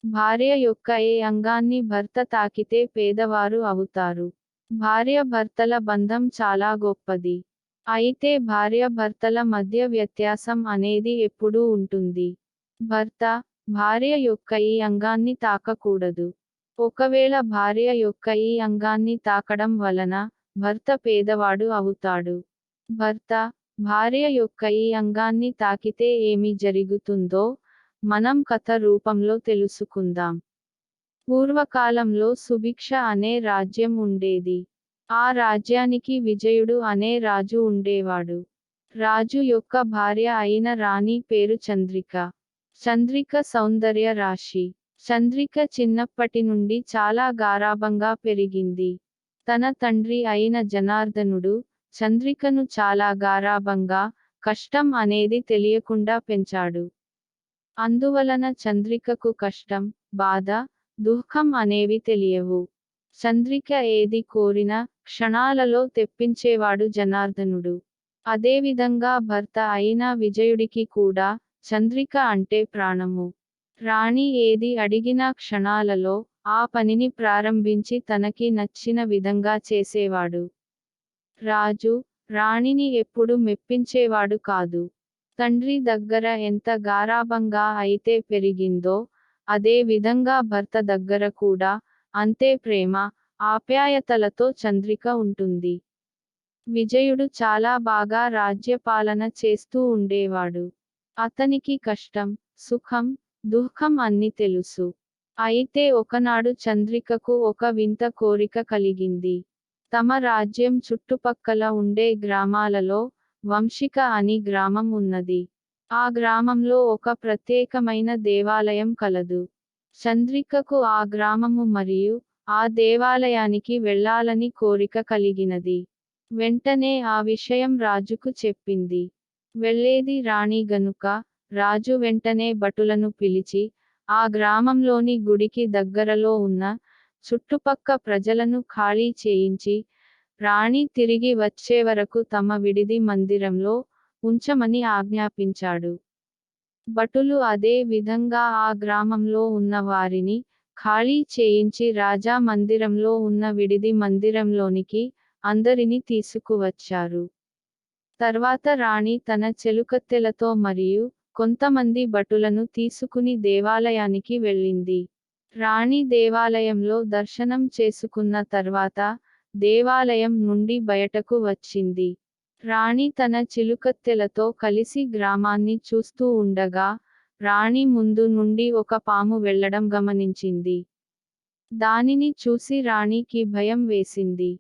భార్య యొక్క ఏ అంగాన్ని భర్త తాకితే పేదవారు అవుతారు. భార్య భర్తల బంధం చాలా గొప్పది. అయితే భార్య భర్తల మధ్య వ్యత్యాసం అనేది ఎప్పుడూ ఉంటుంది. భర్త భార్య యొక్క ఈ అంగాన్ని తాకకూడదు. ఒకవేళ భార్య యొక్క ఈ అంగాన్ని తాకడం వలన భర్త పేదవాడు అవుతాడు. భర్త భార్య యొక్క ఈ అంగాన్ని తాకితే ఏమి జరుగుతుందో మనం కథ రూపంలో తెలుసుకుందాం. పూర్వకాలంలో సుభిక్ష అనే రాజ్యం ఉండేది. ఆ రాజ్యానికి విజయుడు అనే రాజు ఉండేవాడు. రాజు యొక్క భార్య అయిన రాణి పేరు చంద్రిక. చంద్రిక సౌందర్య రాశి. చంద్రిక చిన్నప్పటి నుండి చాలా గారాబంగా పెరిగింది. తన తండ్రి అయిన జనార్దనుడు చంద్రికను చాలా గారాబంగా, కష్టం అనేది తెలియకుండా పెంచాడు. అందువలన చంద్రికకు కష్టం, బాధ, దుఃఖం అనేవి తెలియవు. చంద్రిక ఏది కోరినా క్షణాలలో తెప్పించేవాడు జనార్దనుడు. అదేవిధంగా భర్త అయిన విజయుడికి కూడా చంద్రిక అంటే ప్రాణము. రాణి ఏది అడిగినా క్షణాలలో ఆ పనిని ప్రారంభించి తనకి నచ్చిన విధంగా చేసేవాడు. రాజు రాణిని ఎప్పుడు మెప్పించేవాడు కాదు. తండ్రి దగ్గర ఎంత గారాబంగా అయితే పెరిగిందో అదే విధంగా భర్త దగ్గర కూడా అంతే ప్రేమ, ఆప్యాయతలతో చంద్రిక ఉంటుంది. విజయుడు చాలా బాగా రాజ్యపాలన చేస్తూ ఉండేవాడు. అతనికి కష్టం, సుఖం, దుఃఖం అన్ని తెలుసు. అయితే ఒకనాడు చంద్రికకు ఒక వింత కోరిక కలిగింది. తమ రాజ్యం చుట్టుపక్కల ఉండే గ్రామాలలో వంశిక అని గ్రామం ఉన్నది. ఆ గ్రామంలో ఒక ప్రత్యేకమైన దేవాలయం కలదు. చంద్రికకు ఆ గ్రామము మరియు ఆ దేవాలయానికి వెళ్ళాలని కోరిక కలిగినది. వెంటనే ఆ విషయం రాజుకు చెప్పింది. వెళ్ళేది రాణి గనుక రాజు వెంటనే భటులను పిలిచి ఆ గ్రామంలోని గుడికి దగ్గరలో ఉన్న చుట్టుపక్క ప్రజలను ఖాళీ చేయించి రాణి తిరిగి వచ్చేవరకు తమ విడిది మందిరంలో ఉంచమని ఆజ్ఞాపించాడు. భటులు అదే విధంగా ఆ గ్రామంలో ఉన్న వారిని ఖాళీ చేయించి రాజా మందిరంలో ఉన్న విడిది మందిరంలోనికి అందరిని తీసుకువచ్చారు. తర్వాత రాణి తన చెలుకత్తెలతో మరియు కొంతమంది భటులను తీసుకుని దేవాలయానికి వెళ్ళింది. రాణి దేవాలయంలో దర్శనం చేసుకున్న తర్వాత దేవాలయం నుండి బయటకు వచ్చింది. రాణి తన చిలుకత్తెలతో కలిసి గ్రామాన్ని చూస్తూ ఉండగా రాణి ముందు నుండి ఒక పాము వెళ్ళడం గమనించింది. దానిని చూసి రాణికి భయం వేసింది.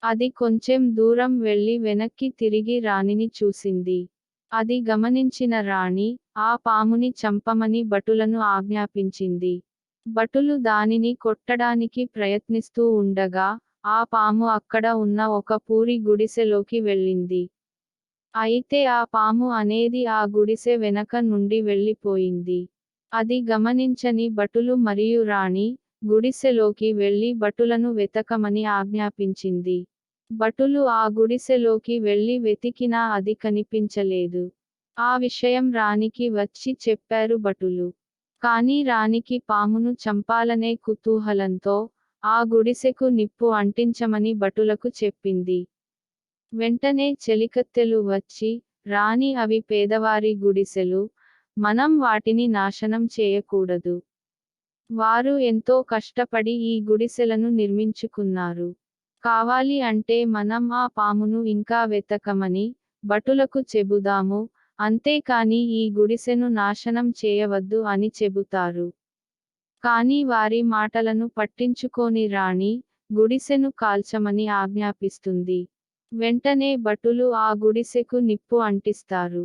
అది కొంచెం దూరం వెళ్ళి వెనక్కి తిరిగి రాణిని చూసింది. అది గమనించిన రాణి ఆ పాముని చంపమని భటులను ఆజ్ఞాపించింది. భటులు దానిని కొట్టడానికి ప్రయత్నిస్తూ ఉండగా ఆ పాము అక్కడ ఉన్న ఒక పూరి గుడిసెలోకి వెళ్ళింది. అయితే ఆ పాము అనేది ఆ గుడిసె వెనక నుండి వెళ్ళిపోయింది. అది గమనించని భటులు మరియు రాణి గుడిసెలోకి వెళ్లి భటులను వెతకమని ఆజ్ఞాపించింది. భటులు ఆ గుడిసెలోకి వెళ్లి వెతికినా అది కనిపించలేదు. ఆ విషయం రాణికి వచ్చి చెప్పారు భటులు. కానీ రాణికి పామును చంపాలనే కుతూహలంతో ఆ గుడిసెకు నిప్పు అంటించమని భటులకు చెప్పింది. వెంటనే చెలికత్తెలు వచ్చి రాణి అవి పేదవారి గుడిసెలు, మనం వాటిని నాశనం చేయకూడదు. వారు ఎంతో కష్టపడి ఈ గుడిసెలను నిర్మించుకున్నారు. కావాలి అంటే మనం ఆ పామును ఇంకా వెతకమని భటులకు చెబుదాము, అంతేకాని ఈ గుడిసెను నాశనం చేయవద్దు అని చెబుతారు. కానీ వారి మాటలను పట్టించుకోని రాణి గుడిసెను కాల్చమని ఆజ్ఞాపిస్తుంది. వెంటనే భటులు ఆ గుడిసెకు నిప్పు అంటిస్తారు.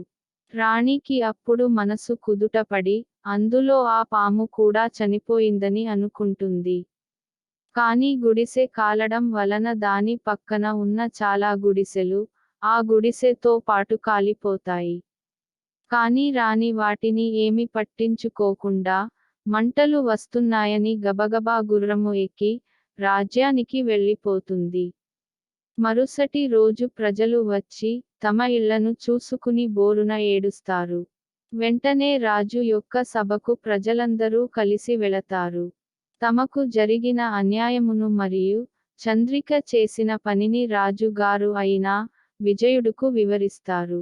రాణికి అప్పుడు మనసు కుదుటపడి అందులో ఆ పాము కూడా చనిపోయిందని అనుకుంటుంది. కానీ గుడిసె కాలడం వలన దాని పక్కన ఉన్న చాలా గుడిసెలు ఆ గుడిసెతో పాటు కాలిపోతాయి. కానీ రాణి వాటిని ఏమి పట్టించుకోకుండా మంటలు వస్తున్నాయని గబగబా గుర్రము ఎక్కి రాజ్యానికి వెళ్ళిపోతుంది. మరుసటి రోజు ప్రజలు వచ్చి తమ ఇళ్లను చూసుకుని బోరున ఏడుస్తారు. వెంటనే రాజు యొక్క సభకు ప్రజలందరూ కలిసి వెళతారు. తమకు జరిగిన అన్యాయమును మరియు చంద్రిక చేసిన పనిని రాజు గారు అయిన విజయుడుకు వివరిస్తారు.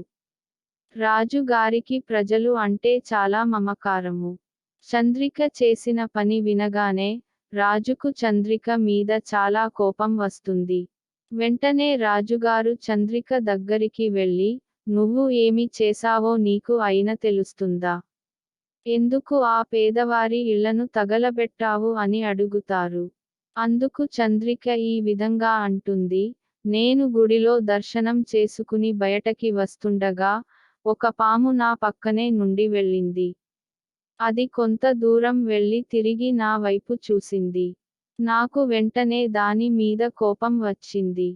రాజు గారికి ప్రజలు అంటే చాలా మమకారము. చంద్రిక చేసిన పని వినగానే రాజుకు చంద్రిక మీద చాలా కోపం వస్తుంది. వెంటనే రాజుగారు చంద్రిక దగ్గరికి వెళ్ళి, నువ్వు ఏమి చేశావో నీకు అయినా తెలుస్తుందా? ఎందుకు ఆ పేదవారి ఇళ్లను తగలబెట్టావు అని అడుగుతారు. అందుకు చంద్రిక ఈ విధంగా అంటుంది, నేను గుడిలో దర్శనం చేసుకుని బయటకి వస్తుండగా ఒక పాము నా పక్కనే నుండి వెళ్ళింది. అది కొంత దూరం వెళ్ళి తిరిగి నా వైపు చూసింది. నాకు వెంటనే దాని మీద కోపం వచ్చింది.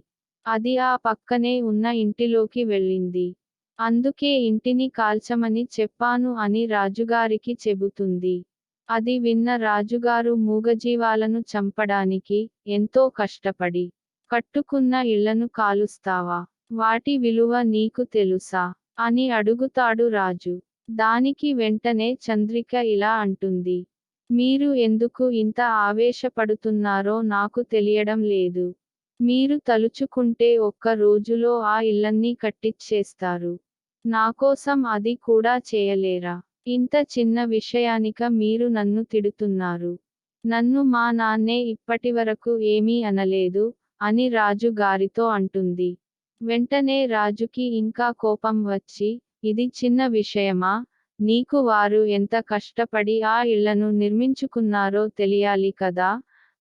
అది ఆ పక్కనే ఉన్న ఇంటిలోకి వెళ్ళింది. అందుకే ఇంటిని కాల్చమని చెప్పాను అని రాజుగారికి చెబుతుంది. అది విన్న రాజుగారు మూగజీవాలను చంపడానికి ఎంతో కష్టపడి కట్టుకున్న ఇళ్లను కాలుస్తావా? వాటి విలువ నీకు తెలుసా? అని అడుగుతాడు రాజు. దానికి వెంటనే చంద్రిక ఇలా అంటుంది. మీరు ఎందుకు ఇంత ఆవేశపడుతున్నారో నాకు తెలియడం లేదు. మీరు తలుచుకుంటే ఒక్క రోజులో ఆ ఇళ్లన్నీ కట్టిచ్చేస్తారు. నాకోసం అది కూడా చేయలేరా? ఇంత చిన్న విషయానిక మీరు నన్ను తిడుతున్నారు. నన్ను మా నాన్నే ఇప్పటివరకు ఏమీ అనలేదు అని రాజు గారితో అంటుంది. వెంటనే రాజుకి ఇంకా కోపం వచ్చి, ఇది చిన్న విషయమా? నీకు వారు ఎంత కష్టపడి ఆ ఇళ్లను నిర్మించుకున్నారో తెలియాలి కదా?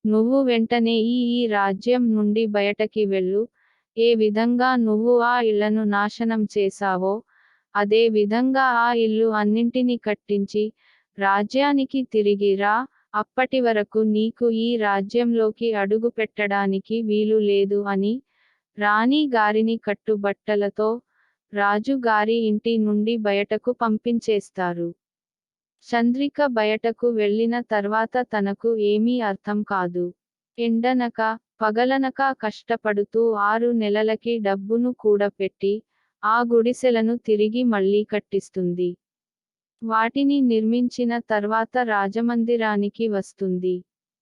నువ్వు వెంటనే ఈ రాజ్యం నుండి బయటకి వెళ్ళు. ఏ విధంగా నువ్వు ఆ ఇళ్లను నాశనం చేశావో అదే విధంగా ఆ ఇల్లు అన్నింటినీ కట్టించి రాజ్యానికి తిరిగి రా. అప్పటి వరకు నీకు ఈ రాజ్యంలోకి అడుగు పెట్టడానికి వీలు లేదు అని రాణి గారిని కట్టుబట్టలతో రాజు గారి ఇంటి నుండి బయటకు పంపించేస్తారు. చంద్రిక బయటకు వెళ్ళిన తర్వాత తనకు ఏమీ అర్థం కాదు. ఎండనక పగలనక కష్టపడుతూ 6 నెలలకి డబ్బును కూడపెట్టి ఆ గుడిసెలను తిరిగి మళ్ళీ కట్టిస్తుంది. వాటిని నిర్మించిన తర్వాత రాజమందిరానికి వస్తుంది.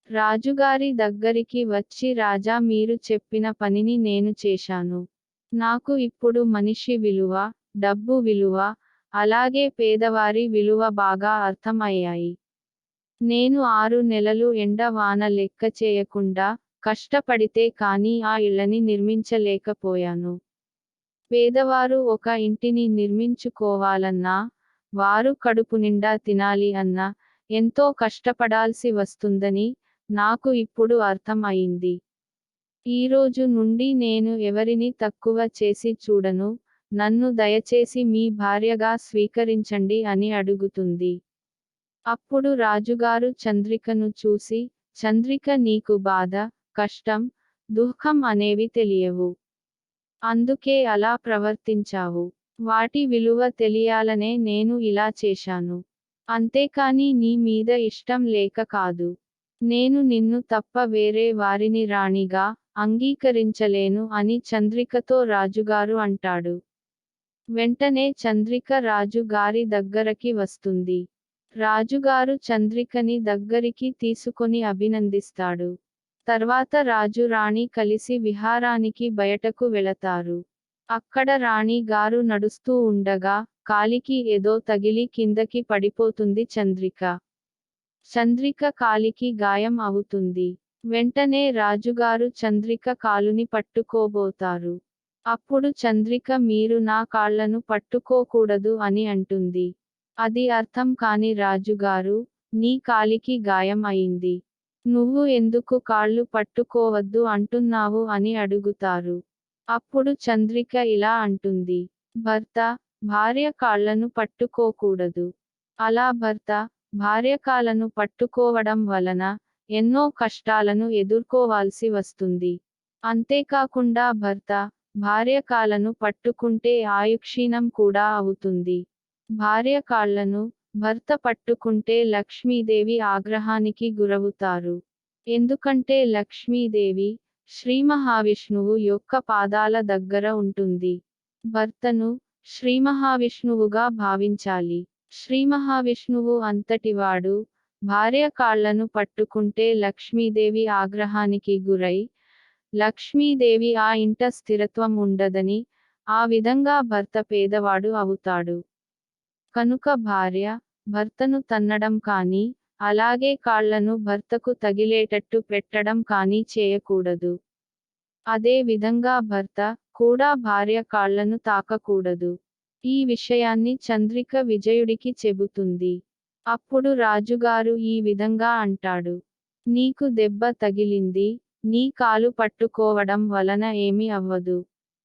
రాజుగారి దగ్గరికి వచ్చి రాజా, మీరు చెప్పిన పనిని నేను చేశాను. నాకు ఇప్పుడు మనిషి విలువ, డబ్బు విలువ, అలాగే పేదవారి విలువ బాగా అర్థం అయ్యాయి. నేను 6 నెలలు ఎండ వాన లెక్క చేయకుండా కష్టపడితే కానీ ఆ ఇళ్లని నిర్మించలేకపోయాను. పేదవారు ఒక ఇంటిని నిర్మించుకోవాలన్నా, వారు కడుపు నిండా తినాలి అన్నా ఎంతో కష్టపడాల్సి వస్తుందని నాకు ఇప్పుడు అర్థం అయింది. ఈరోజు నుండి నేను ఎవరిని తక్కువ చేసి చూడను. నన్ను దయచేసి మీ భార్యగా స్వీకరించండి అని అడుగుతుంది. అప్పుడు రాజుగారు చంద్రికను చూసి, చంద్రిక, నీకు బాధ, కష్టం, దుఃఖం అనేవి తెలియవు. అందుకే అలా ప్రవర్తించావు. వాటి విలువ తెలియాలనే నేను ఇలా చేశాను. అంతేకాని నీ మీద ఇష్టం లేక కాదు. నేను నిన్ను తప్ప వేరే వారిని రాణిగా అంగీకరించలేను అని చంద్రికతో రాజుగారు అంటాడు. వెంటనే చంద్రిక రాజు గారి దగ్గరకి వస్తుంది. రాజుగారు చంద్రికని దగ్గరికి తీసుకొని అభినందిస్తాడు. తర్వాత రాజు రాణి కలిసి విహారానికి బయటకు వెళతారు. అక్కడ రాణి గారు నడుస్తూ ఉండగా కాలికి ఏదో తగిలి కిందకి పడిపోతుంది చంద్రిక. చంద్రిక కాలికి గాయం అవుతుంది. వెంటనే రాజుగారు చంద్రిక కాలుని పట్టుకోబోతారు. అప్పుడు చంద్రిక, మీరు నా కాళ్లను పట్టుకోకూడదు అని అంటుంది. అది అర్థం కాని రాజుగారు, నీ కాలికి గాయం అయింది. నువ్వు ఎందుకు కాళ్ళు పట్టుకోవద్దు అంటున్నావు అని అడుగుతారు. అప్పుడు చంద్రిక ఇలా అంటుంది. భర్త, భార్య కాళ్లను పట్టుకోకూడదు. అలా భర్త, భార్య కాళ్లను పట్టుకోవడం వలన ఎన్నో కష్టాలను ఎదుర్కోవాల్సి వస్తుంది. అంతేకాకుండా భర్త, భార్య కాళ్లను పట్టుకుంటే ఆయుక్షీణం కూడా అవుతుంది. భార్య కాళ్లను భర్త పట్టుకుంటే లక్ష్మీదేవి ఆగ్రహానికి గురవుతారు. ఎందుకంటే లక్ష్మీదేవి శ్రీమహావిష్ణువు యొక్క పాదాల దగ్గర ఉంటుంది. భర్తను శ్రీమహావిష్ణువుగా భావించాలి. శ్రీమహావిష్ణువు అంతటివాడు భార్య కాళ్లను పట్టుకుంటే లక్ష్మీదేవి ఆగ్రహానికి గురై లక్ష్మీదేవి ఆ ఇంట స్థిరత్వం ఉండదని, ఆ విధంగా భర్త పేదవాడు అవుతాడు. కనుక భార్య భర్తను తన్నడం కానీ, అలాగే కాళ్లను భర్తకు తగిలేటట్టు పెట్టడం కానీ చేయకూడదు. అదే విధంగా భర్త కూడా భార్య కాళ్లను తాకకూడదు. ఈ విషయాన్ని చంద్రిక విజయుడికి చెబుతుంది. అప్పుడు రాజుగారు ఈ విధంగా అంటాడు. నీకు దెబ్బ తగిలింది, నీ కాలు పట్టుకోవడం వలన ఏమి అవ్వదు.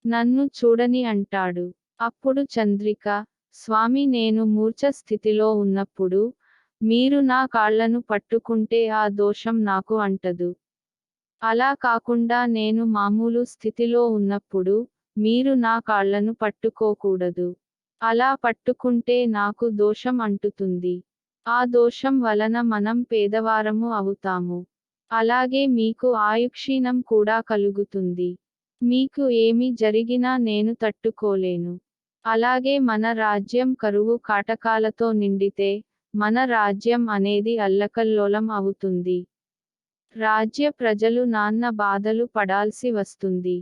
నన్ను చూడని అంటాడు. అప్పుడు చంద్రిక, స్వామి నేను మూర్ఛ స్థితిలో ఉన్నప్పుడు, మీరు నా కాళ్లను పట్టుకుంటే ఆ దోషం నాకు అంటదు. అలా కాకుండా నేను మామూలు స్థితిలో ఉన్నప్పుడు, మీరు నా కాళ్లను పట్టుకోకూడదు. అలా పట్టుకుంటే నాకు దోషం అంటుతుంది. ఆ దోషం వలన మనం పేదవారము అవుతాము. అలాగే మీకు ఆయుక్షీణం కూడా కలుగుతుంది. మీకు ఏమి జరిగినా నేను తట్టుకోలేను. అలాగే మన రాజ్యం కరువు కాటకాలతో నిండితే, మన రాజ్యం అనేది అల్లకల్లోలం అవుతుంది. రాజ్య ప్రజలు నానా బాధలు పడాల్సి వస్తుంది.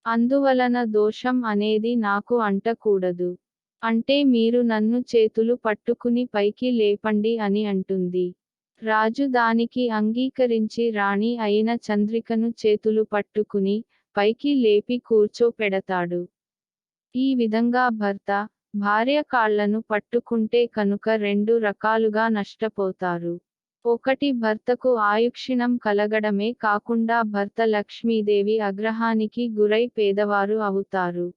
అందువలన దోషం అనేది నాకు అంటకూడదు. అంటే మీరు నన్ను చేతులు పట్టుకుని పైకి లేపండి అని అంటుంది. రాజు దానికి అంగీకరించి రాణి అయిన చంద్రికను చేతులు పట్టుకుని, పైకి లేపి కూర్చోపెడతాడు. ఈ విధంగా భర్త, భార్య కాళ్లను పట్టుకుంటే కనుక రెండు రకాలుగా నష్టపోతారు. ఒకటి భర్తకు ఆయుక్షీణం కలగడమే కాకుండా భర్త లక్ష్మీదేవి ఆగ్రహానికి గురై పేదవారు అవుతారు.